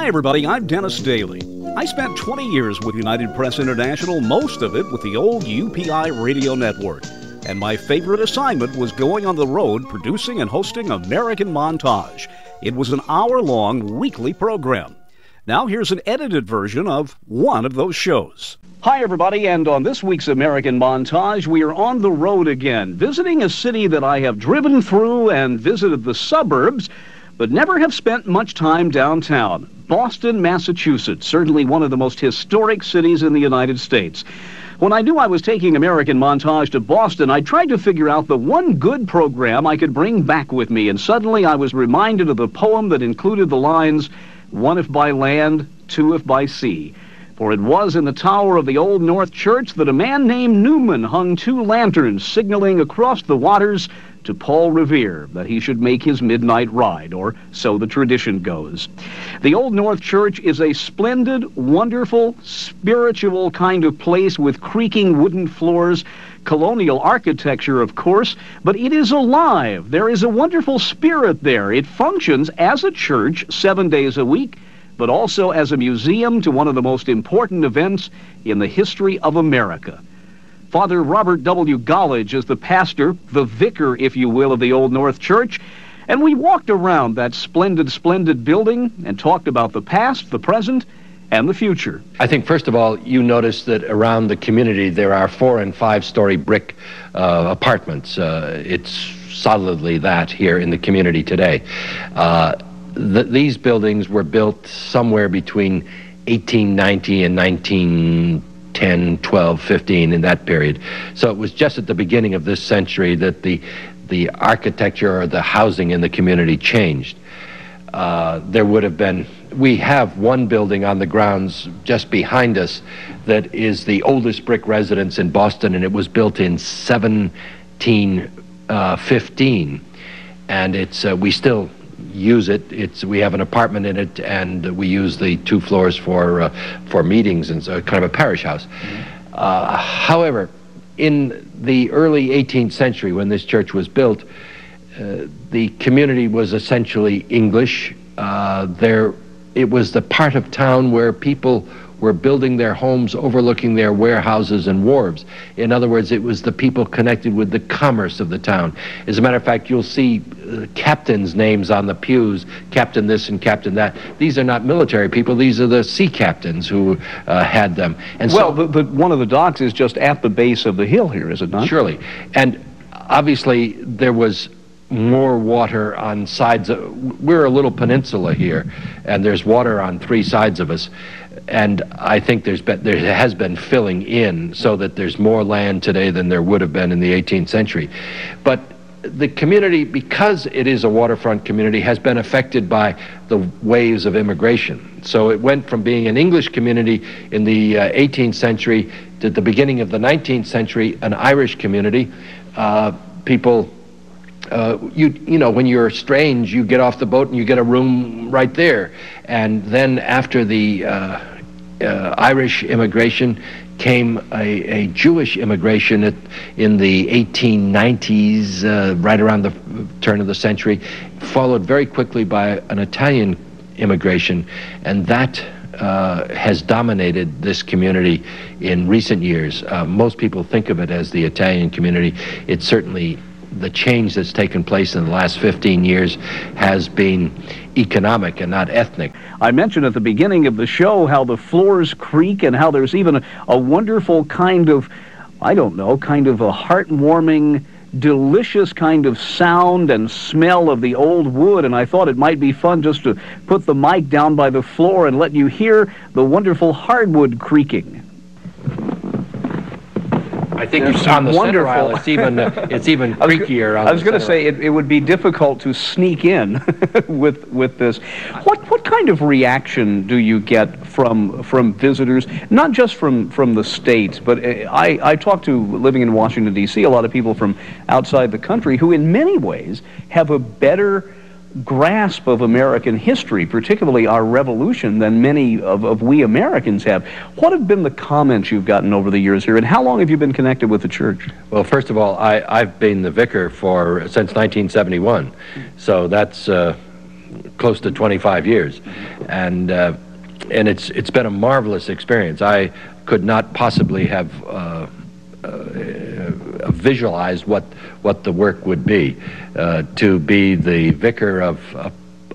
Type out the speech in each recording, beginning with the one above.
Hi everybody, I'm Dennis Daly. I spent 20 years with United Press International, most of it with the old UPI Radio Network. And my favorite assignment was going on the road producing and hosting American Montage. It was an hour-long weekly program. Now here's an edited version of one of those shows. Hi everybody, and on this week's American Montage, we are on the road again, visiting a city that I have driven through and visited the suburbs, but never have spent much time downtown. Boston, Massachusetts, certainly one of the most historic cities in the United States. When I knew I was taking American Montage to Boston, I tried to figure out the one good program I could bring back with me, and suddenly I was reminded of the poem that included the lines, "One if by land, two if by sea." For it was in the tower of the Old North Church that a man named Newman hung two lanterns signaling across the waters to Paul Revere that he should make his midnight ride, or so the tradition goes. The Old North Church is a splendid, wonderful, spiritual kind of place with creaking wooden floors, colonial architecture, of course, but it is alive. There is a wonderful spirit there. It functions as a church 7 days a week, but also as a museum to one of the most important events in the history of America. Father Robert W. Gollage is the pastor, the vicar, if you will, of the Old North Church, and we walked around that splendid, splendid building and talked about the past, the present, and the future. I think, first of all, you notice that around the community there are 4- and 5-story brick apartments. It's solidly that here in the community today. These buildings were built somewhere between 1890 and 1910, 12, 15, in that period. So it was just at the beginning of this century that the architecture or the housing in the community changed. There would have been, we have one building on the grounds just behind us that is the oldest brick residence in Boston, and it was built in 1715, and it's we still use it. We have an apartment in it, and we use the 2 floors for meetings, and so kind of a parish house. However, in the early 18th century, when this church was built, the community was essentially English. It was the part of town where people were building their homes overlooking their warehouses and wharves. In other words, it was the people connected with the commerce of the town. As a matter of fact, you'll see captains' names on the pews, Captain this and Captain that. These are not military people, these are the sea captains who had them. And well, but one of the docks is just at the base of the hill here, is it not? Surely. And obviously there was more water on sides we're a little peninsula here, and there's water on 3 sides of us. And I think there has been filling in so that there's more land today than there would have been in the 18th century. But the community, because it is a waterfront community, has been affected by the waves of immigration. So it went from being an English community in the 18th century to the beginning of the 19th century, an Irish community. People, you know, when you're strange, you get off the boat and you get a room right there. And then after the Irish immigration came a Jewish immigration in the 1890s, right around the turn of the century, followed very quickly by an Italian immigration, and that has dominated this community in recent years. Most people think of it as the Italian community. It's certainly the change that's taken place in the last 15 years has been economic and not ethnic. I mentioned at the beginning of the show how the floors creak and how there's even a wonderful kind of, I don't know, kind of a heartwarming, delicious kind of sound and smell of the old wood, and I thought it might be fun just to put the mic down by the floor and let you hear the wonderful hardwood creaking. I think it's on the center aisle, it's even creakier. I was going to say it would be difficult to sneak in with this. What kind of reaction do you get from visitors, not just from the States, but I talk to, living in Washington, D.C., a lot of people from outside the country who in many ways have a better grasp of American history, particularly our revolution, than many of we Americans have. What have been the comments you've gotten over the years here, and how long have you been connected with the church? Well, first of all, I've been the vicar since 1971, so that's close to 25 years, and it's been a marvelous experience. I could not possibly have visualized what the work would be, to be the vicar of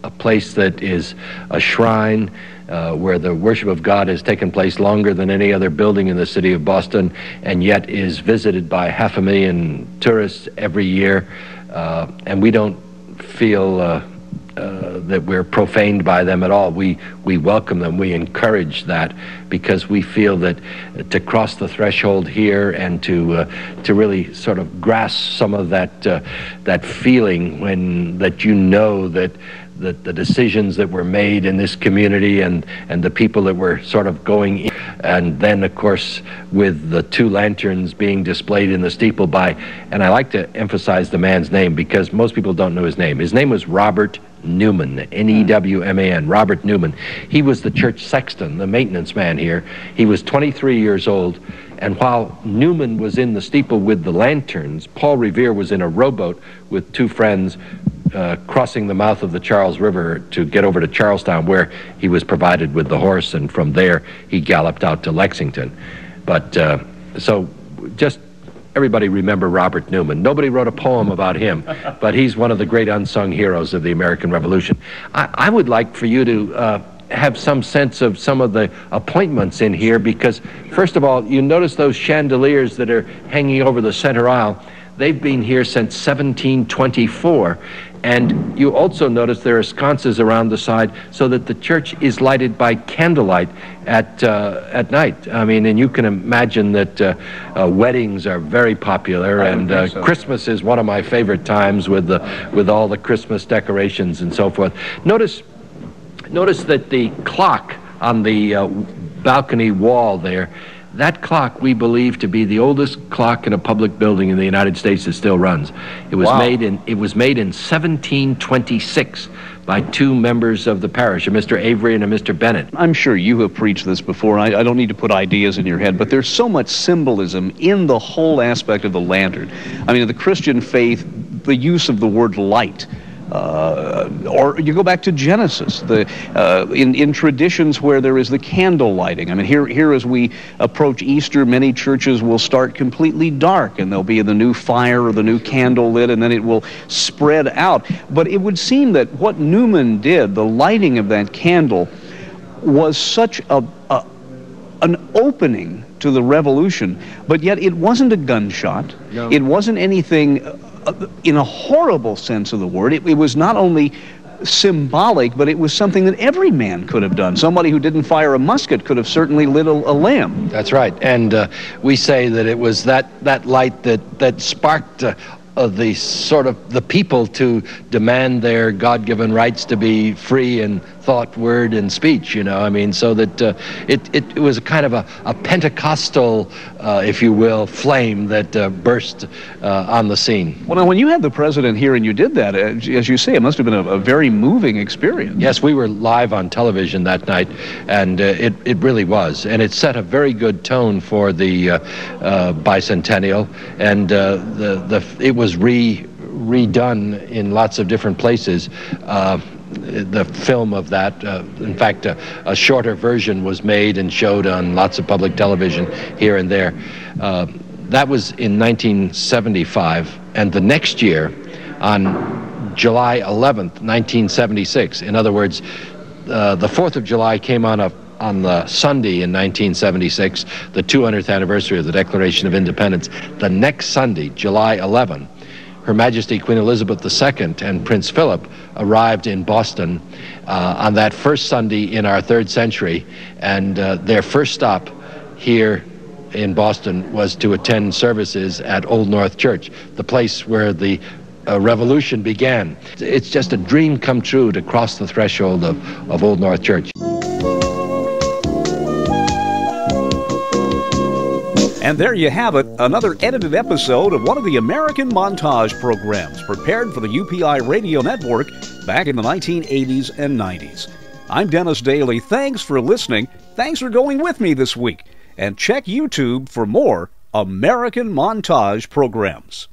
a place that is a shrine, where the worship of God has taken place longer than any other building in the city of Boston, and yet is visited by 500,000 tourists every year, and we don't feel that we're profaned by them at all. We welcome them. We encourage that, because we feel that to cross the threshold here and to really sort of grasp some of that feeling that you know that the decisions that were made in this community and the people that were sort of going in, and then of course with the 2 lanterns being displayed in the steeple by, and I like to emphasize the man's name because most people don't know his name. His name was Robert Newman, N-E-W-M-A-N, Robert Newman. He was the church sexton, the maintenance man here. He was 23 years old, and while Newman was in the steeple with the lanterns, Paul Revere was in a rowboat with 2 friends crossing the mouth of the Charles River to get over to Charlestown, where he was provided with the horse, and from there he galloped out to Lexington. But so just everybody remember Robert Newman. Nobody wrote a poem about him, but he's one of the great unsung heroes of the American Revolution. I would like for you to have some sense of some of the appointments in here, because first of all, you notice those chandeliers that are hanging over the center aisle. They've been here since 1724. And you also notice there are sconces around the side so that the church is lighted by candlelight at night. I mean, and you can imagine that weddings are very popular, and so. Christmas is one of my favorite times with all the Christmas decorations and so forth. Notice that the clock on the balcony wall there, that clock we believe to be the oldest clock in a public building in the United States that still runs. It was made in 1726 by 2 members of the parish, a Mr. Avery and a Mr. Bennett. I'm sure you have preached this before. I don't need to put ideas in your head, but there's so much symbolism in the whole aspect of the lantern. I mean, in the Christian faith, the use of the word light. Or you go back to Genesis, in traditions where there is the candle lighting. I mean, here as we approach Easter, many churches will start completely dark, and there'll be the new fire or the new candle lit, and then it will spread out. But it would seem that what Newman did, the lighting of that candle, was such an opening to the revolution, but yet it wasn't a gunshot. No. It wasn't anything in a horrible sense of the word. It was not only symbolic, but it was something that every man could have done. Somebody who didn't fire a musket could have certainly lit a lamp. That's right, and we say that it was that light that sparked the sort of the people to demand their God-given rights to be free in thought, word, and speech, you know. I mean, so that it was a kind of a Pentecostal, if you will, flame that burst on the scene. Well, now, when you had the president here and you did that, as you say, it must have been a very moving experience. Yes, we were live on television that night, and it really was. And it set a very good tone for the bicentennial, and it was redone in lots of different places. The film of that, in fact, a shorter version was made and showed on lots of public television here and there. That was in 1975, and the next year, on July 11th, 1976, in other words, the 4th of July came on the Sunday in 1976, the 200th anniversary of the Declaration of Independence. The next Sunday, July 11th, Her Majesty Queen Elizabeth II and Prince Philip arrived in Boston on that first Sunday in our 3rd century, and their first stop here in Boston was to attend services at Old North Church, the place where the revolution began. It's just a dream come true to cross the threshold of Old North Church. And there you have it, another edited episode of one of the American Montage programs prepared for the UPI Radio Network back in the 1980s and 90s. I'm Dennis Daly. Thanks for listening. Thanks for going with me this week. And check YouTube for more American Montage programs.